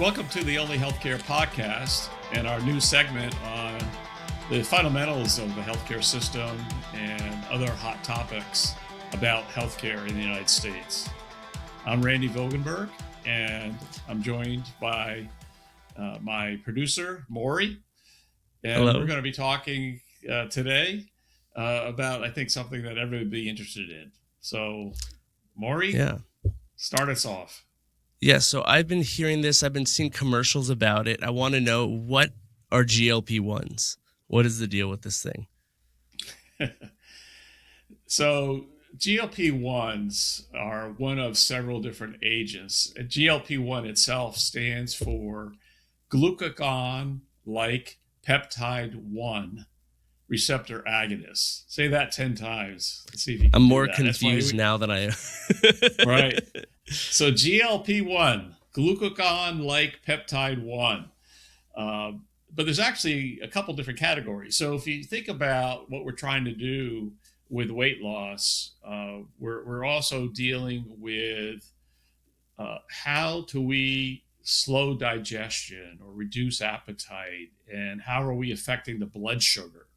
Welcome to the Only Healthcare podcast and our new segment on the fundamentals of the healthcare system and other hot topics about healthcare in the United States. I'm Randy Vogenberg, and I'm joined by my producer, Maury. And Hello. We're going to be talking today about, I think, something that everybody would be interested in. So, Maury, start us off. Yeah, so I've been hearing this. I've been seeing commercials about it. I want to know, what are GLP-1s? What is the deal with this thing? So GLP-1s are one of several different agents. GLP-1 itself stands for glucagon-like peptide 1 receptor agonist. Say that 10 times. Let's see if you can I'm do more that. confused now than I am. Right. So GLP-1, glucagon-like peptide 1. But there's actually a couple different categories. So if you think about what we're trying to do with weight loss, we're also dealing with how do we slow digestion or reduce appetite, and how are we affecting the blood sugar?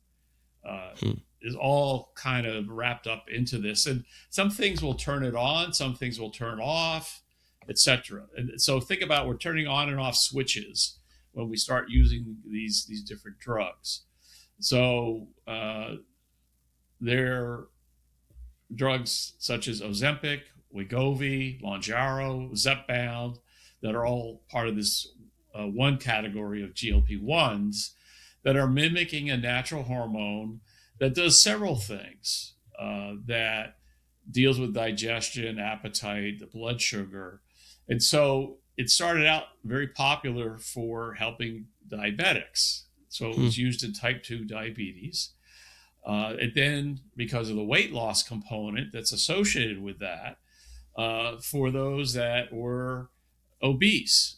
Is all kind of wrapped up into this. And some things will turn it on, some things will turn off, etc. And so think about, we're turning on and off switches when we start using these different drugs. So there are drugs such as Ozempic, Wegovy, Mounjaro, Zepbound that are all part of this one category of GLP-1s that are mimicking a natural hormone that does several things, that deals with digestion, appetite, the blood sugar. And so it started out very popular for helping diabetics. So it was used in type 2 diabetes. And then, because of the weight loss component that's associated with that, for those that were obese.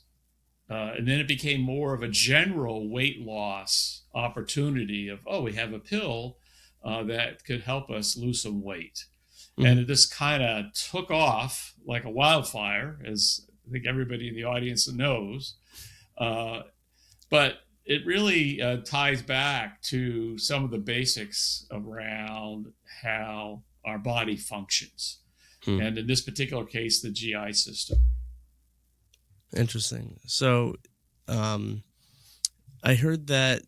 And then it became more of a general weight loss opportunity of, we have a pill that could help us lose some weight. And it just kind of took off like a wildfire, as I think everybody in the audience knows. But it really ties back to some of the basics around how our body functions. And in this particular case, the GI system. Interesting. So I heard that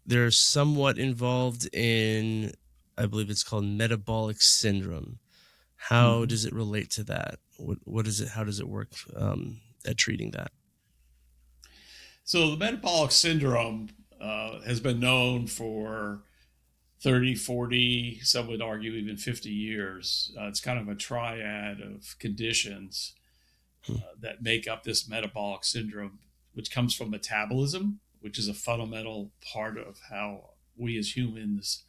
they're somewhat involved in, I believe it's called metabolic syndrome. How does it relate to that? What is it? How does it work at treating that? So the metabolic syndrome has been known for 30, 40, some would argue even 50 years. It's kind of a triad of conditions that make up this metabolic syndrome, which comes from metabolism, which is a fundamental part of how we as humans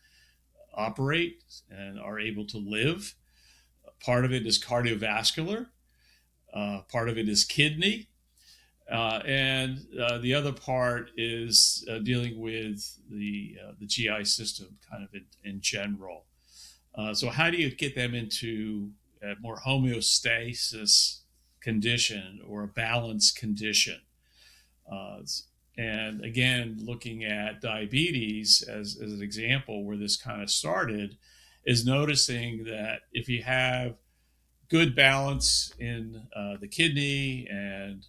operate and are able to live. Part of it is cardiovascular. Part of it is kidney. And the other part is dealing with the GI system kind of in general. So how do you get them into a more homeostasis condition or a balanced condition? And again, looking at diabetes as an example where this kind of started, is noticing that if you have good balance in the kidney and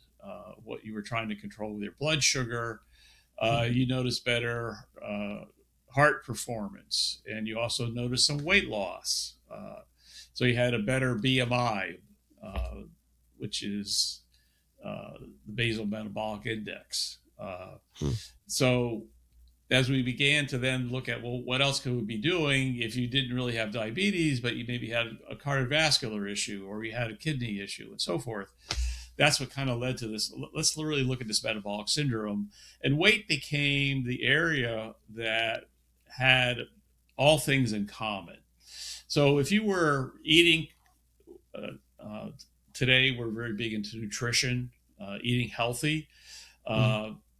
what you were trying to control with your blood sugar, you notice better heart performance, and you also notice some weight loss. So you had a better BMI, which is the basal metabolic index. So as we began to then look at, well, what else could we be doing if you didn't really have diabetes, but you maybe had a cardiovascular issue or you had a kidney issue and so forth? That's what kind of led to this. Let's really look at this metabolic syndrome. And weight became the area that had all things in common. So if you were eating, today we're very big into nutrition, eating healthy.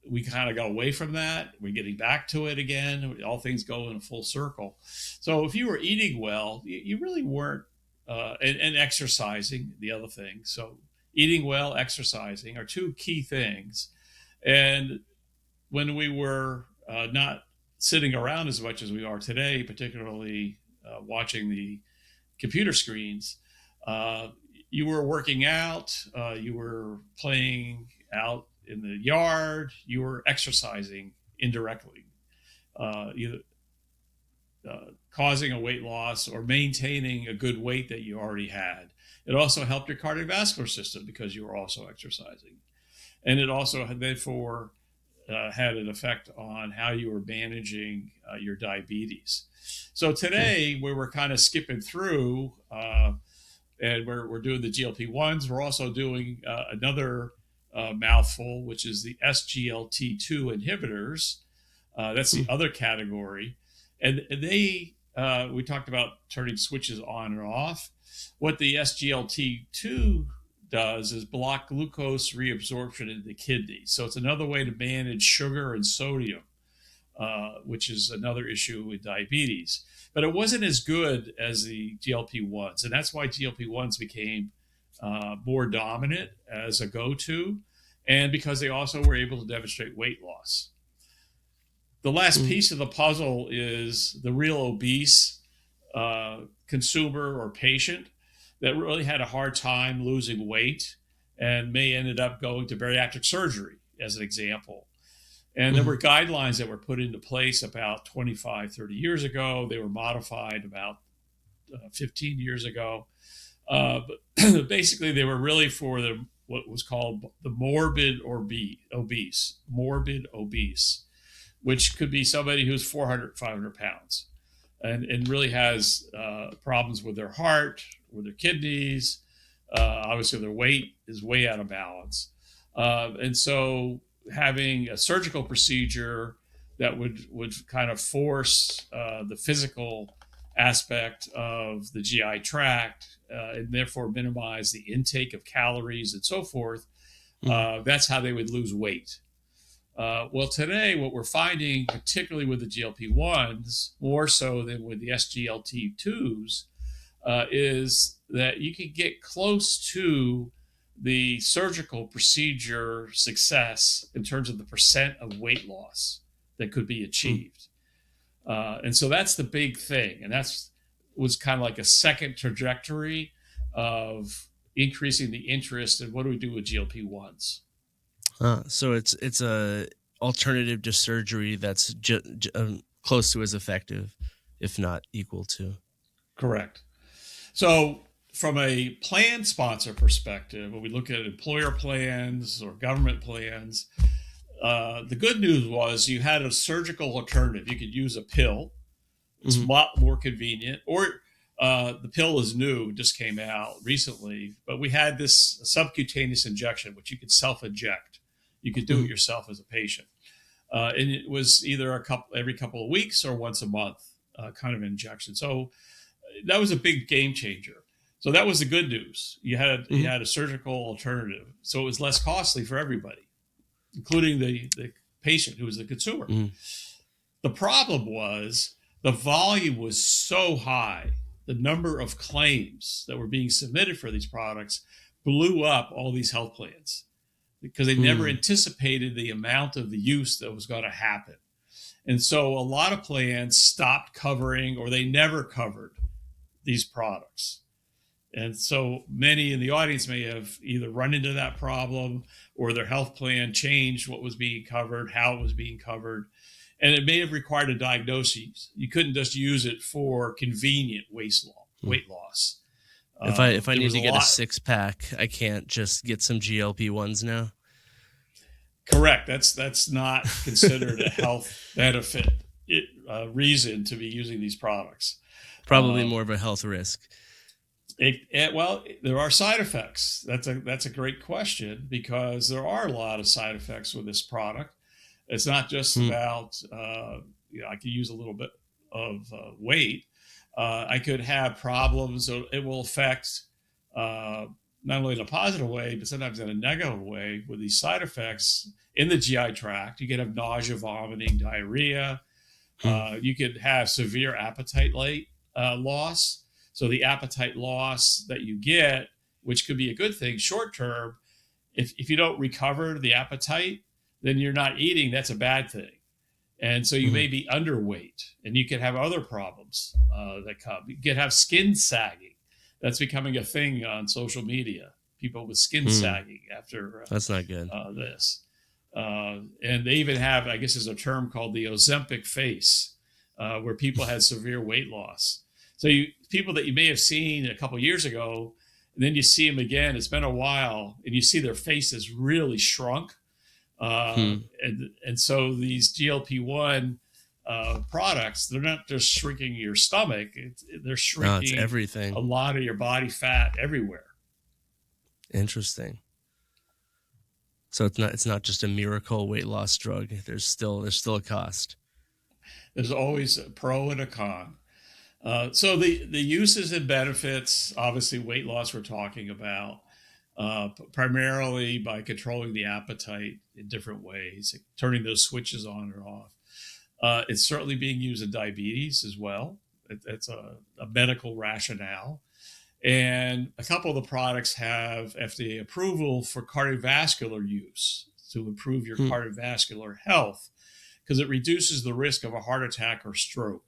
We kind of got away from that. We're getting back to it again. All things go in a full circle. So if you were eating well, you really weren't, and exercising, the other thing. So eating well, exercising are two key things. And when we were not sitting around as much as we are today, particularly watching the computer screens, you were working out, you were playing out in the yard, you were exercising indirectly, either causing a weight loss or maintaining a good weight that you already had. It also helped your cardiovascular system because you were also exercising. And it also therefore had an effect on how you were managing your diabetes. So today we were kind of skipping through and we're doing the GLP-1s. We're also doing another mouthful, which is the SGLT2 inhibitors. That's the other category. And they, we talked about turning switches on and off. What the SGLT2 does is block glucose reabsorption in the kidney. So it's another way to manage sugar and sodium, which is another issue with diabetes. But it wasn't as good as the GLP-1s. And that's why GLP-1s became more dominant as a go-to, and because they also were able to demonstrate weight loss. The last piece of the puzzle is the real obese consumer or patient that really had a hard time losing weight and may ended up going to bariatric surgery, as an example. And there were guidelines that were put into place about 25, 30 years ago. They were modified about 15 years ago. But basically, they were really for what was called the morbid obese, which could be somebody who's 400, 500 pounds and really has problems with their heart, with their kidneys. Obviously, their weight is way out of balance. And so having a surgical procedure that would kind of force the physical aspect of the GI tract and therefore minimize the intake of calories and so forth, that's how they would lose weight. Well, today, what we're finding, particularly with the GLP-1s, more so than with the SGLT2s, is that you can get close to the surgical procedure success in terms of the percent of weight loss that could be achieved. And so that's the big thing. And was kind of like a second trajectory of increasing the interest in what do we do with GLP-1s. So it's a alternative to surgery that's close to as effective, if not equal to. Correct. So from a plan sponsor perspective, when we look at employer plans or government plans, the good news was you had a surgical alternative. You could use a pill. It's a lot more convenient. Or the pill is new, just came out recently. But we had this subcutaneous injection, which you could self-inject. You could do it yourself as a patient. And it was either every couple of weeks or once a month kind of injection. So that was a big game changer. So that was the good news. You had a surgical alternative. So it was less costly for everybody, including the patient who was the consumer. The problem was the volume was so high. The number of claims that were being submitted for these products blew up all these health plans because they never anticipated the amount of the use that was going to happen. And so a lot of plans stopped covering, or they never covered these products. And so many in the audience may have either run into that problem or their health plan changed what was being covered, how it was being covered. And it may have required a diagnosis. You couldn't just use it for convenient weight loss. If I need to get a six pack, I can't just get some GLP-1s now. Correct. That's not considered a health benefit reason to be using these products. Probably more of a health risk. Well, there are side effects. That's a great question because there are a lot of side effects with this product. It's not just about I could use a little bit of weight. I could have problems. It will affect not only in a positive way, but sometimes in a negative way with these side effects in the GI tract. You can have nausea, vomiting, diarrhea. You could have severe appetite loss. So the appetite loss that you get which could be a good thing short term. If you don't recover the appetite, then you're not eating. That's a bad thing. And so you may be underweight, and you could have other problems that come. You could have skin sagging. That's becoming a thing on social media. People with skin sagging after that's not good. This. And they even have, I guess there's a term called the Ozempic face, where people had severe weight loss. So people that you may have seen a couple of years ago, and then you see them again, it's been a while, and you see their faces really shrunk. And so these GLP-1 products, they're not just shrinking your stomach, they're shrinking everything. A lot of your body fat everywhere. Interesting. So it's not just a miracle weight loss drug. There's still a cost. There's always a pro and a con. So the uses and benefits, obviously weight loss we're talking about, primarily by controlling the appetite in different ways, turning those switches on or off. It's certainly being used in diabetes as well. It's a medical rationale. And a couple of the products have FDA approval for cardiovascular use to improve your cardiovascular health, because it reduces the risk of a heart attack or stroke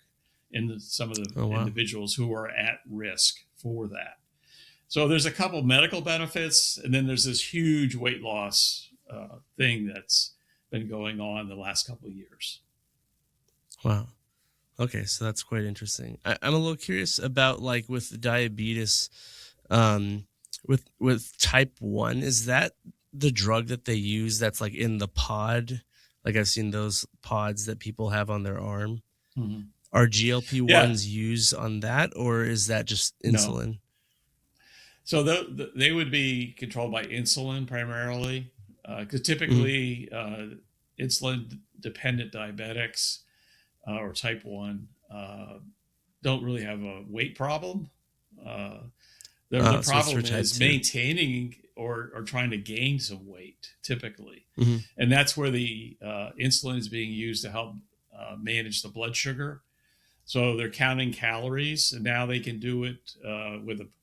in some of the individuals who are at risk for that. So there's a couple of medical benefits, and then there's this huge weight loss thing that's been going on the last couple of years. Wow. Okay, so that's quite interesting. I'm a little curious about, like, with diabetes, with type 1, is that the drug that they use that's like in the pod? Like, I've seen those pods that people have on their arm. Are GLP-1s used on that, or is that just insulin? No. So they would be controlled by insulin primarily, because typically insulin-dependent diabetics or type 1 don't really have a weight problem. The problem is maintaining or trying to gain some weight, typically. And that's where the insulin is being used to help manage the blood sugar. So they're counting calories, and now they can do it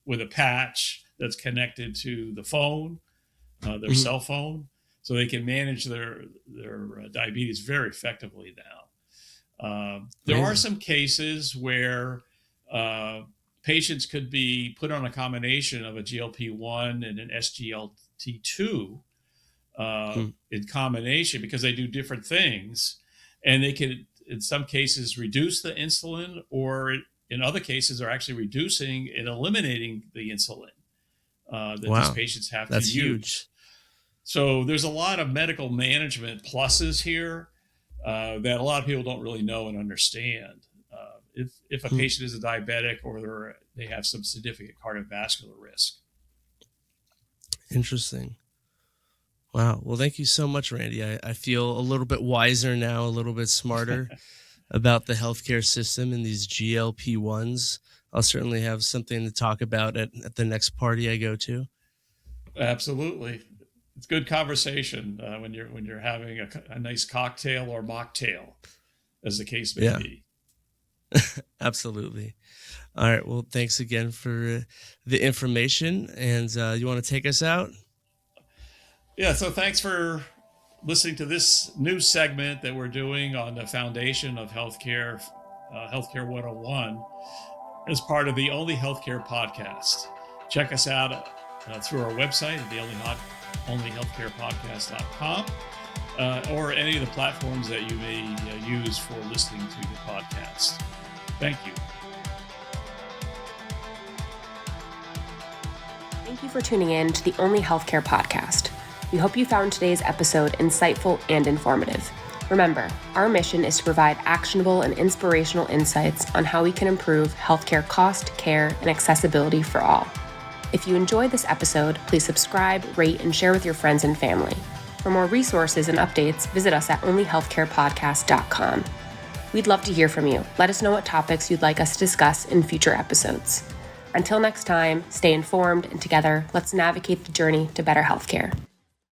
with a patch that's connected to the phone, their cell phone, so they can manage their diabetes very effectively now. There are some cases where patients could be put on a combination of a GLP-1 and an SGLT2 in combination, because they do different things, and they can, in some cases, reduce the insulin, or in other cases are actually reducing and eliminating the insulin that these patients have to use. Huge. So there's a lot of medical management pluses here that a lot of people don't really know and understand. If a patient is a diabetic or they have some significant cardiovascular risk. Interesting. Wow. Well, thank you so much, Randy. I feel a little bit wiser now, a little bit smarter about the healthcare system and these GLP-1s. I'll certainly have something to talk about at the next party I go to. Absolutely. It's good conversation when you're having a nice cocktail or mocktail, as the case may be. Absolutely. All right. Well, thanks again for the information. And you want to take us out? Yeah. So thanks for listening to this new segment that we're doing on the foundation of healthcare, Healthcare 101, as part of the Only Healthcare podcast. Check us out through our website at the onlyhealthcarepodcast.com, or any of the platforms that you may use for listening to the podcast. Thank you. Thank you for tuning in to the Only Healthcare podcast. We hope you found today's episode insightful and informative. Remember, our mission is to provide actionable and inspirational insights on how we can improve healthcare cost, care, and accessibility for all. If you enjoyed this episode, please subscribe, rate, and share with your friends and family. For more resources and updates, visit us at onlyhealthcarepodcast.com. We'd love to hear from you. Let us know what topics you'd like us to discuss in future episodes. Until next time, stay informed, and together, let's navigate the journey to better healthcare.